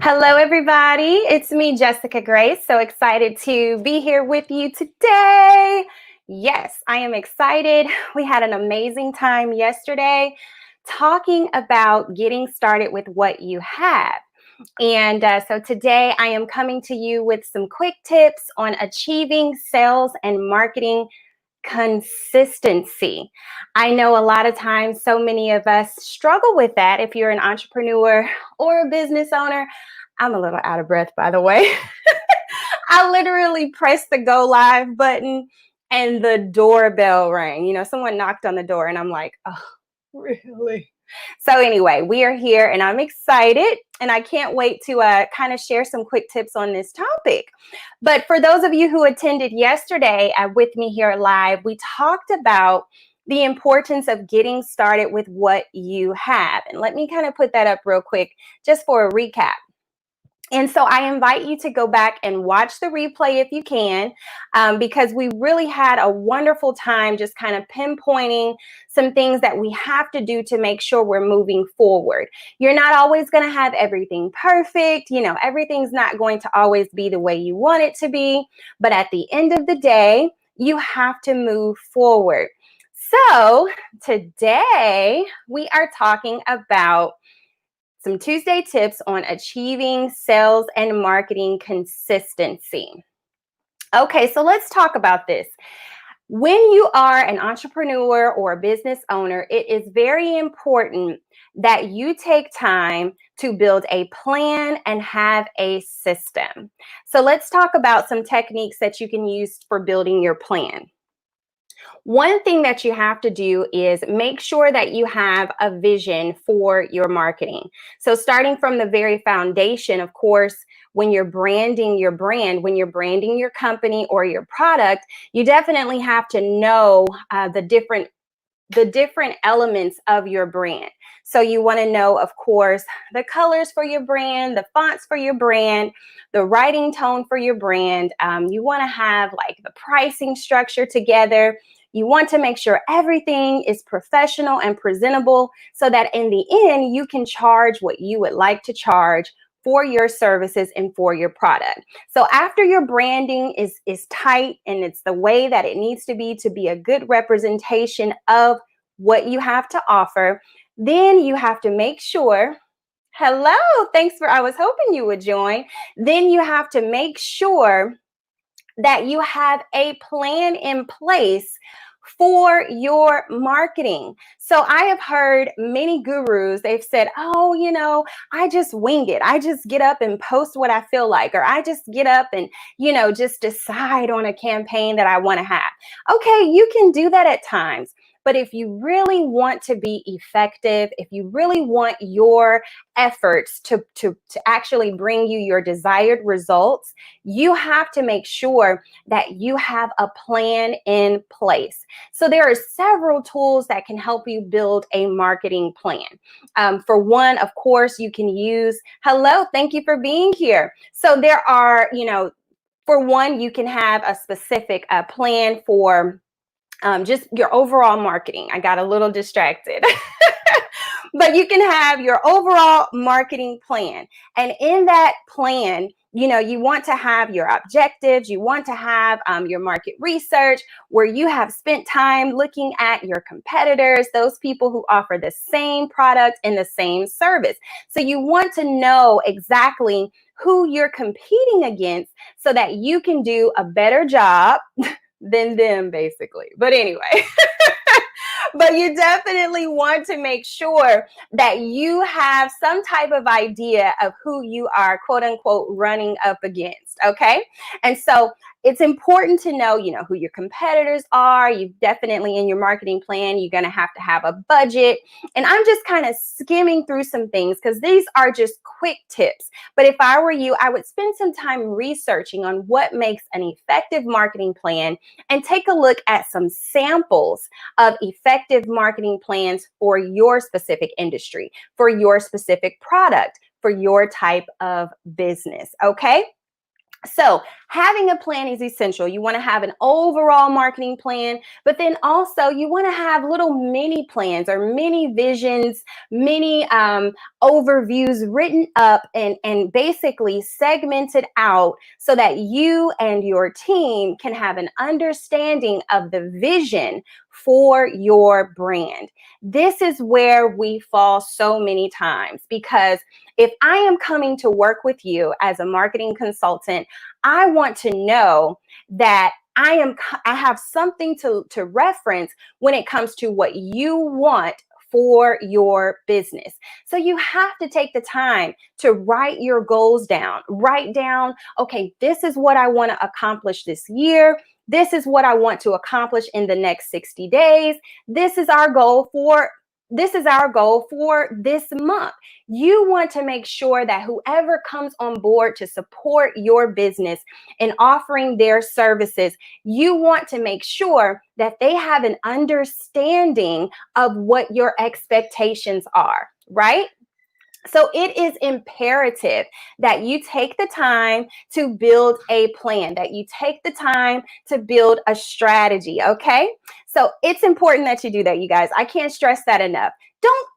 Hello, everybody. It's me, Jessica Grace. So excited to be here with you today. Yes, I am excited. We had an amazing time yesterday talking about getting started with what you have. And so today I am coming to you with some quick tips on achieving sales and marketing consistency. I know a lot of times so many of us struggle with that. If you're an entrepreneur or a business owner, I'm a little out of breath, by the way. I literally pressed the go live button and the doorbell rang. Someone knocked on the door and I'm like, oh, really? So anyway, we are here and I'm excited and I can't wait to kind of share some quick tips on this topic. But for those of you who attended yesterday with me here live, we talked about the importance of getting started with what you have. And let me kind of put that up real quick just for a recap. And so I invite you to go back and watch the replay if you can, because we really had a wonderful time just kind of pinpointing some things that we have to do to make sure we're moving forward. You're not always going to have everything perfect. Everything's not going to always be the way you want it to be. But at the end of the day, you have to move forward. So today we are talking about some Tuesday tips on achieving sales and marketing consistency. Okay, so let's talk about this. When you are an entrepreneur or a business owner, it is very important that you take time to build a plan and have a system. So let's talk about some techniques that you can use for building your plan. One thing that you have to do is make sure that you have a vision for your marketing. So starting from the very foundation, of course, when you're branding your brand, when you're branding your company or your product, you definitely have to know the different elements of your brand. So you want to know, of course, the colors for your brand, the fonts for your brand, the writing tone for your brand. You want to have like the pricing structure together. You want to make sure everything is professional and presentable so that in the end, you can charge what you would like to charge for your services and for your product. So after your branding is tight and it's the way that it needs to be a good representation of what you have to offer, then you have to make sure, hello, I was hoping you would join. Then you have to make sure that you have a plan in place for your marketing. So I have heard many gurus, they've said, oh, I just wing it. I just get up and post what I feel like, or I just get up and, just decide on a campaign that I want to have. Okay, you can do that at times. But if you really want to be effective, if you really want your efforts to actually bring you your desired results, you have to make sure that you have a plan in place. So there are several tools that can help you build a marketing plan. For one, of course, you can use, hello, thank you for being here. So there are, for one, you can have a specific plan for just your overall marketing. I got a little distracted. But you can have your overall marketing plan. And in that plan, you want to have your objectives, you want to have your market research where you have spent time looking at your competitors, those people who offer the same product and the same service. So you want to know exactly who you're competing against so that you can do a better job than them, basically. But anyway, but you definitely want to make sure that you have some type of idea of who you are, quote unquote, running up against. Okay. And so it's important to know, who your competitors are. You definitely, in your marketing plan, you're going to have a budget. And I'm just kind of skimming through some things because these are just quick tips. But if I were you, I would spend some time researching on what makes an effective marketing plan and take a look at some samples of effective marketing plans for your specific industry, for your specific product, for your type of business. Okay. So having a plan is essential. You want to have an overall marketing plan, but then also you want to have little mini plans or mini visions, mini overviews written up and basically segmented out so that you and your team can have an understanding of the vision for your brand. This is where we fall so many times, because if I am coming to work with you as a marketing consultant, I want to know that I have something to reference when it comes to what you want for your business. So you have to take the time to write your goals down. Write down, okay, this is what I want to accomplish this year. This is what I want to accomplish in the next 60 days. This is our goal for this month. You want to make sure that whoever comes on board to support your business in offering their services, you want to make sure that they have an understanding of what your expectations are, right? So it is imperative that you take the time to build a plan, that you take the time to build a strategy, okay? So it's important that you do that, you guys. I can't stress that enough.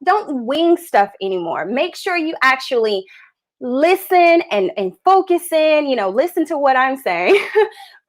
Don't wing stuff anymore. Make sure you actually listen and focus in, listen to what I'm saying.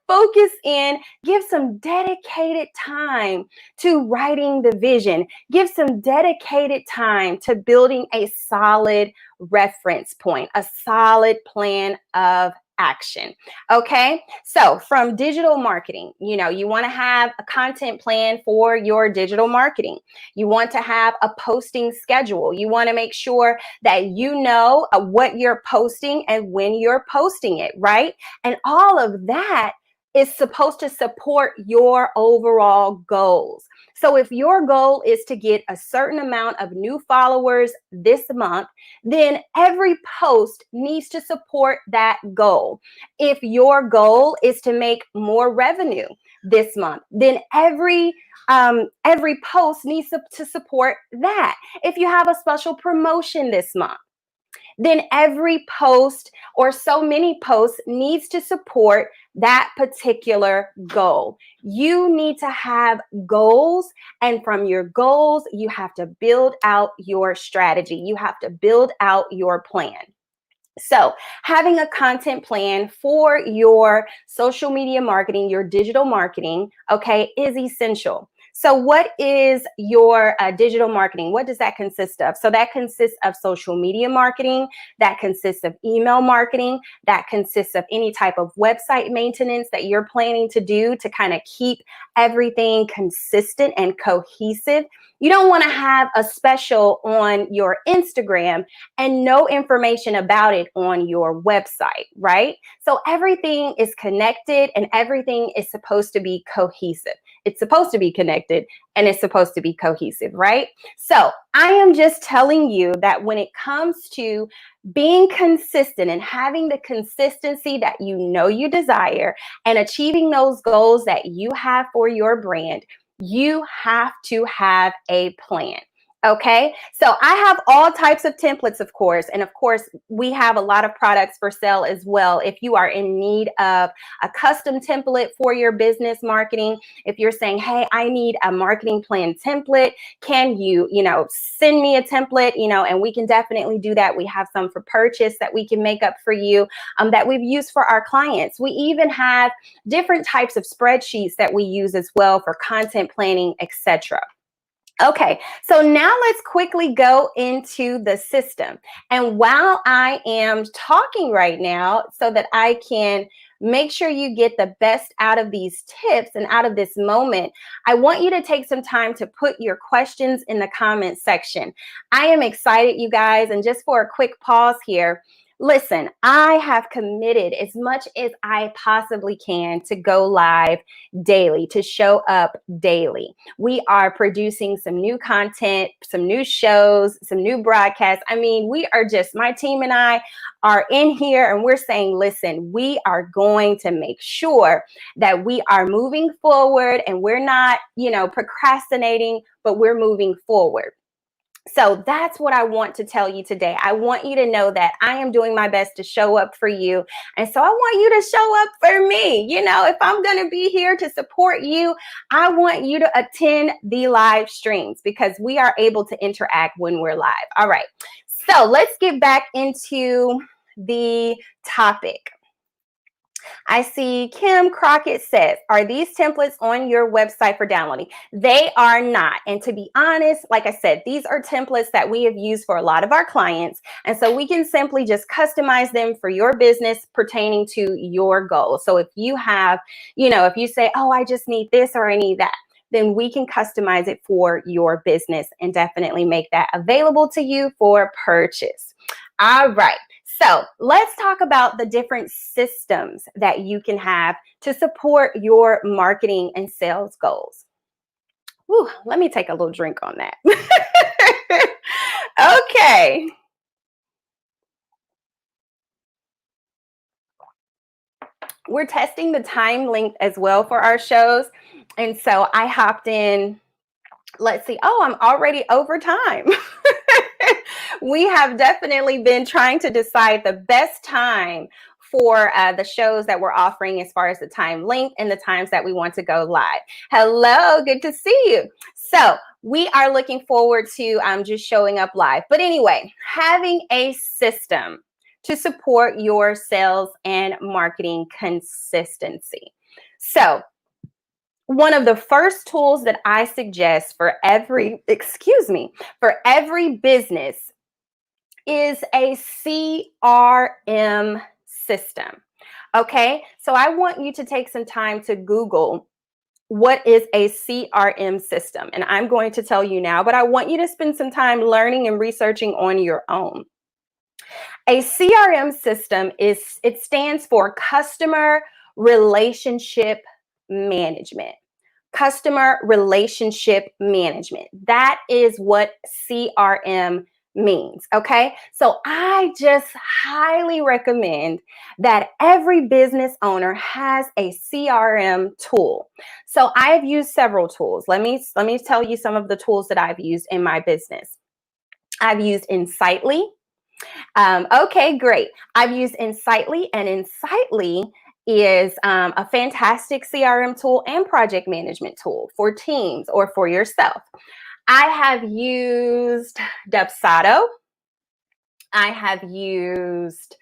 Focus in, give some dedicated time to writing the vision, give some dedicated time to building a solid reference point, a solid plan of action. Okay. So from digital marketing, you want to have a content plan for your digital marketing. You want to have a posting schedule. You want to make sure that you know what you're posting and when you're posting it, right? And all of that is supposed to support your overall goals. So if your goal is to get a certain amount of new followers this month, then every post needs to support that goal. If your goal is to make more revenue this month, then every post needs to support that. If you have a special promotion this month, then every post or so many posts needs to support that particular goal. You need to have goals, and from your goals, you have to build out your strategy. You have to build out your plan. So having a content plan for your social media marketing, your digital marketing, okay, is essential. So what is your digital marketing? What does that consist of? So that consists of social media marketing, that consists of email marketing, that consists of any type of website maintenance that you're planning to do to kind of keep everything consistent and cohesive. You don't want to have a special on your Instagram and no information about it on your website, right? So everything is connected and everything is supposed to be cohesive. It's supposed to be connected and it's supposed to be cohesive, right? So I am just telling you that when it comes to being consistent and having the consistency that you desire and achieving those goals that you have for your brand, you have to have a plan. Okay, so I have all types of templates, of course, and of course, we have a lot of products for sale as well. If you are in need of a custom template for your business marketing, if you're saying, hey, I need a marketing plan template, can you, send me a template, and we can definitely do that. We have some for purchase that we can make up for you that we've used for our clients. We even have different types of spreadsheets that we use as well for content planning, etc. Okay, so now let's quickly go into the system. And while I am talking right now, so that I can make sure you get the best out of these tips and out of this moment, I want you to take some time to put your questions in the comment section. I am excited, you guys, and just for a quick pause here, listen, I have committed as much as I possibly can to go live daily, to show up daily. We are producing some new content, some new shows, some new broadcasts. I mean, my team and I are in here and we're saying, listen, we are going to make sure that we are moving forward and we're not, procrastinating, but we're moving forward. So that's what I want to tell you today. I want you to know that I am doing my best to show up for you. And so I want you to show up for me. You know, if I'm going to be here to support you, I want you to attend the live streams because we are able to interact when we're live. All right. So let's get back into the topic. I see Kim Crockett says, are these templates on your website for downloading? They are not. And to be honest, like I said, these are templates that we have used for a lot of our clients. And so we can simply just customize them for your business pertaining to your goals. So if you have, you know, if you say, oh, I just need this or I need that, then we can customize it for your business and definitely make that available to you for purchase. All right. So let's talk about the different systems that you can have to support your marketing and sales goals. Whew, let me take a little drink on that. Okay. We're testing the time length as well for our shows. And so I hopped in. Let's see. Oh, I'm already over time. We have definitely been trying to decide the best time for the shows that we're offering as far as the time length and the times that we want to go live. Hello, good to see you. So we are looking forward to just showing up live. But anyway, having a system to support your sales and marketing consistency. So one of the first tools that I suggest for every business is a CRM system. Okay, so I want you to take some time to Google what is a CRM system. And I'm going to tell you now, but I want you to spend some time learning and researching on your own. A CRM system it stands for Customer Relationship Management. Customer Relationship Management. That is what CRM means. Okay. So I just highly recommend that every business owner has a CRM tool. So I've used several tools. Let me tell you some of the tools that I've used in my business. I've used Insightly. Okay, great. I've used Insightly, and Insightly is a fantastic CRM tool and project management tool for teams or for yourself. I have used Dubsado. I have used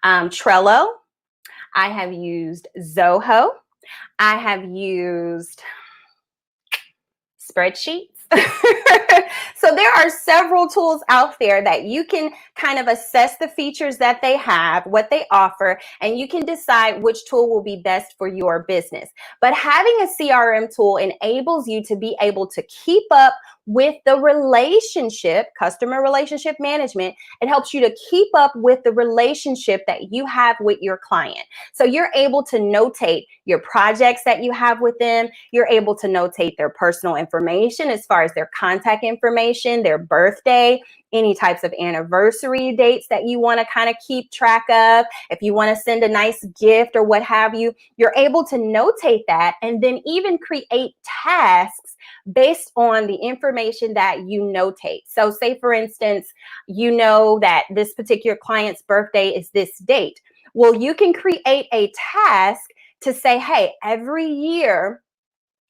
Trello. I have used Zoho. I have used spreadsheets. So there are several tools out there that you can kind of assess the features that they have, what they offer, and you can decide which tool will be best for your business. But having a CRM tool enables you to be able to keep up with the relationship, customer relationship management. It helps you to keep up with the relationship that you have with your client. So you're able to notate your projects that you have with them. You're able to notate their personal information as far as their contact information, their birthday, any types of anniversary dates that you want to kind of keep track of. If you want to send a nice gift or what have you, you're able to notate that and then even create tasks based on the information that you notate. So say, for instance, you know that this particular client's birthday is this date. Well, you can create a task to say, hey, every year,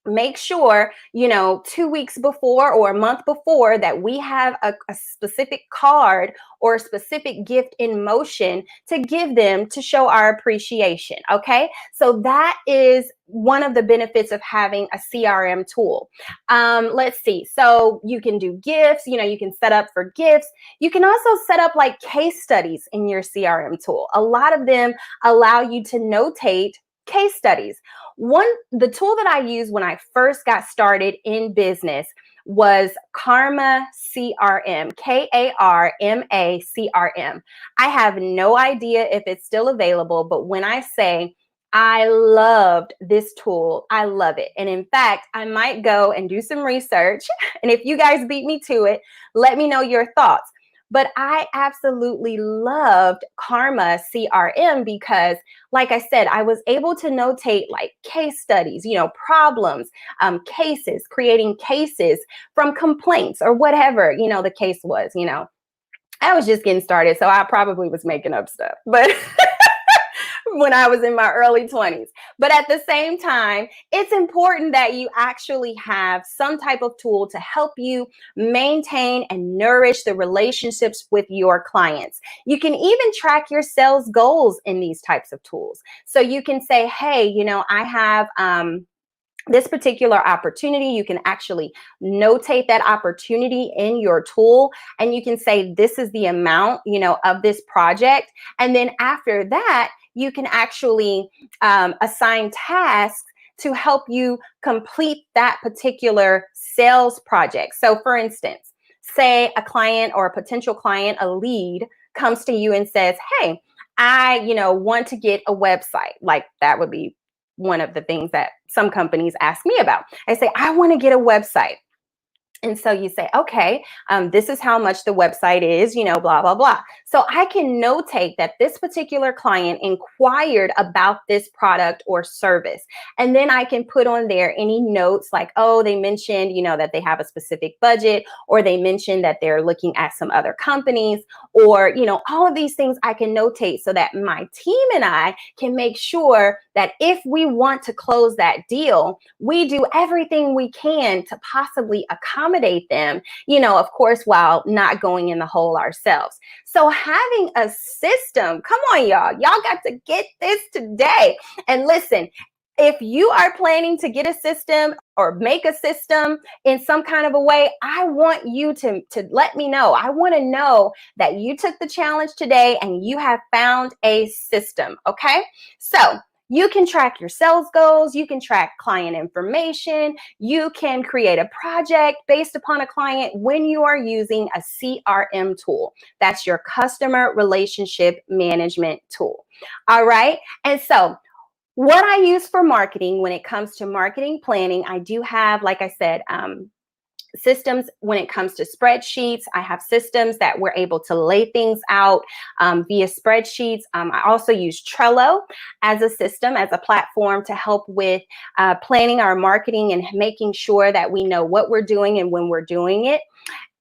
make sure, 2 weeks before or a month before that we have a specific card or a specific gift in motion to give them to show our appreciation. Okay. So that is one of the benefits of having a CRM tool. Let's see. So you can do gifts, you can set up for gifts. You can also set up like case studies in your CRM tool. A lot of them allow you to notate case studies. The tool that I used when I first got started in business was Karma CRM, Karma CRM. I have no idea if it's still available, but when I say I loved this tool, I love it. And in fact, I might go and do some research. And if you guys beat me to it, let me know your thoughts. But I absolutely loved Karma CRM because, like I said, I was able to notate like case studies, problems, cases, creating cases from complaints or whatever, the case was. I was just getting started, so I probably was making up stuff. But when I was in my early 20s. But at the same time, it's important that you actually have some type of tool to help you maintain and nourish the relationships with your clients. You can even track your sales goals in these types of tools. So you can say, hey, I have this particular opportunity. You can actually notate that opportunity in your tool, and you can say, this is the amount, of this project. And then after that, you can actually assign tasks to help you complete that particular sales project. So for instance, say a client or a potential client, a lead, comes to you and says, hey, I, want to get a website. Like that would be one of the things that some companies ask me about. I say, I want to get a website. And so you say, okay, this is how much the website is, blah, blah, blah. So I can notate that this particular client inquired about this product or service. And then I can put on there any notes like, oh, they mentioned, that they have a specific budget, or they mentioned that they're looking at some other companies, or, all of these things I can notate so that my team and I can make sure that if we want to close that deal, we do everything we can to possibly accommodate them, of course, while not going in the hole ourselves. So having a system, come on, y'all got to get this today. And listen, if you are planning to get a system or make a system in some kind of a way, I want you to let me know. I want to know that you took the challenge today and you have found a system, okay? So you can track your sales goals, you can track client information, you can create a project based upon a client when you are using a CRM tool. That's your customer relationship management tool. All right. And so what I use for marketing when it comes to marketing planning, I do have, like I said, systems when it comes to spreadsheets. I have systems that we're able to lay things out via spreadsheets. I also use Trello as a system, as a platform to help with planning our marketing and making sure that we know what we're doing and when we're doing it.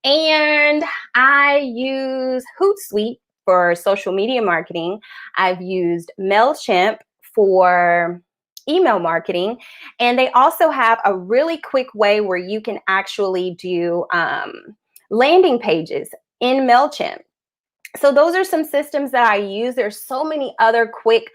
And I use Hootsuite for social media marketing. I've used MailChimp for email marketing. And they also have a really quick way where you can actually do landing pages in MailChimp. So those are some systems that I use. There's so many other quick,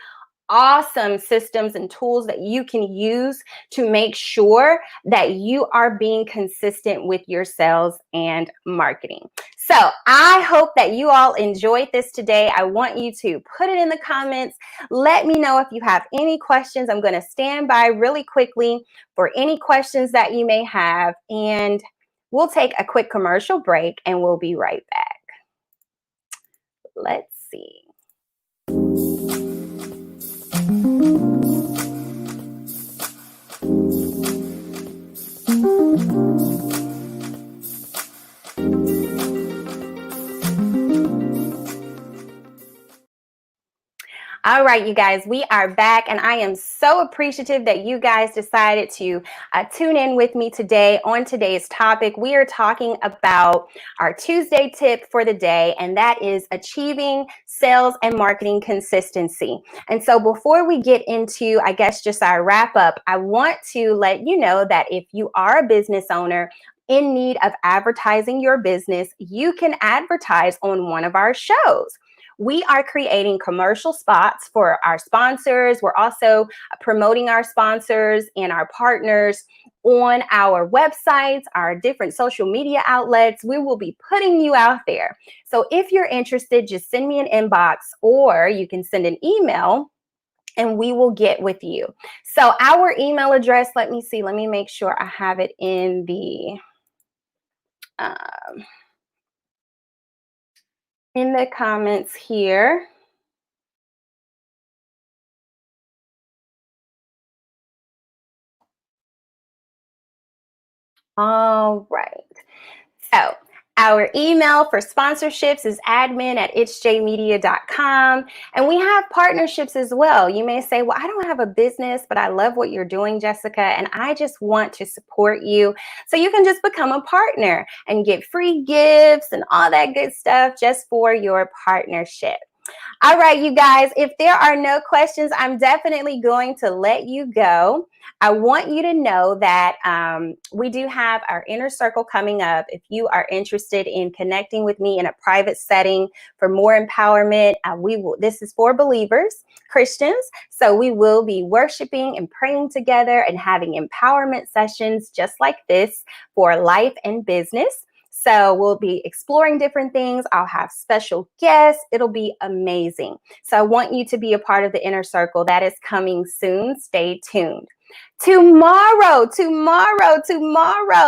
awesome systems and tools that you can use to make sure that you are being consistent with your sales and marketing. So I hope that you all enjoyed this today. I want you to put it in the comments. Let me know if you have any questions. I'm going to stand by really quickly for any questions that you may have. And we'll take a quick commercial break and we'll be right back. Let's see. All right, you guys, we are back, and I am so appreciative that you guys decided to tune in with me today on today's topic. We are talking about our Tuesday tip for the day, and that is achieving sales and marketing consistency. And so before we get into, I guess, just our wrap up, I want to let you know that if you are a business owner in need of advertising your business, you can advertise on one of our shows. We are creating commercial spots for our sponsors. We're also promoting our sponsors and our partners on our websites, our different social media outlets. We will be putting you out there. So if you're interested, just send me an inbox, or you can send an email and we will get with you. So our email address, let me see, let me make sure I have it in the comments here. All right. So Our email for sponsorships is admin@itsjmedia.com. And we have partnerships as well. You may say, well, I don't have a business, but I love what you're doing, Jessica, and I just want to support you. So you can just become a partner and get free gifts and all that good stuff just for your partnership. All right, you guys, if there are no questions, I'm definitely going to let you go. I want you to know that we do have our inner circle coming up. If you are interested in connecting with me in a private setting for more empowerment, this is for believers, Christians. So we will be worshiping and praying together and having empowerment sessions just like this for life and business. So we'll be exploring different things. I'll have special guests. It'll be amazing. So I want you to be a part of the inner circle. That is coming soon. Stay tuned. Tomorrow,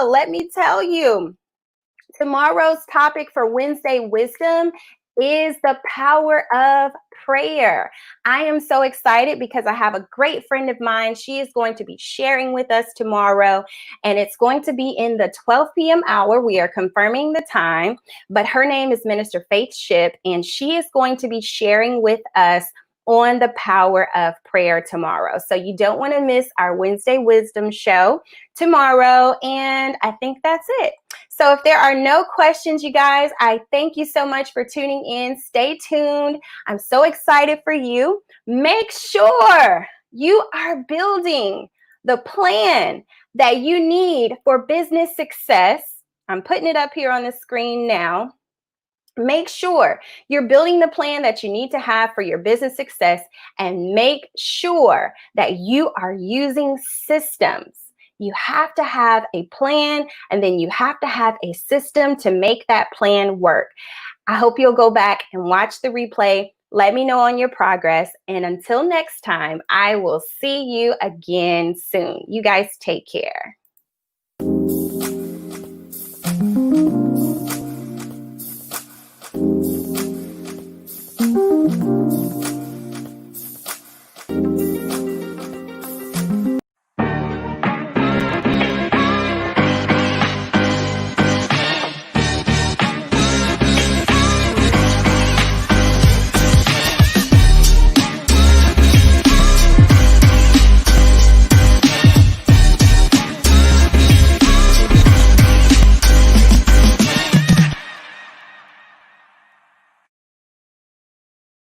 let me tell you, tomorrow's topic for Wednesday Wisdom is the power of prayer. I am so excited because I have a great friend of mine. She is going to be sharing with us tomorrow, and it's going to be in the 12 p.m. hour. We are confirming the time, but her name is Minister Faith Ship, and she is going to be sharing with us on the power of prayer tomorrow. So you don't want to miss our Wednesday Wisdom show tomorrow. And I think that's it. So if there are no questions, you guys, I thank you so much for tuning in. Stay tuned. I'm so excited for you. Make sure you are building the plan that you need for business success. I'm putting it up here on the screen now. Make sure you're building the plan that you need to have for your business success, and make sure that you are using systems. You have to have a plan, and then you have to have a system to make that plan work. I hope you'll go back and watch the replay. Let me know on your progress. And until next time, I will see you again soon. You guys take care.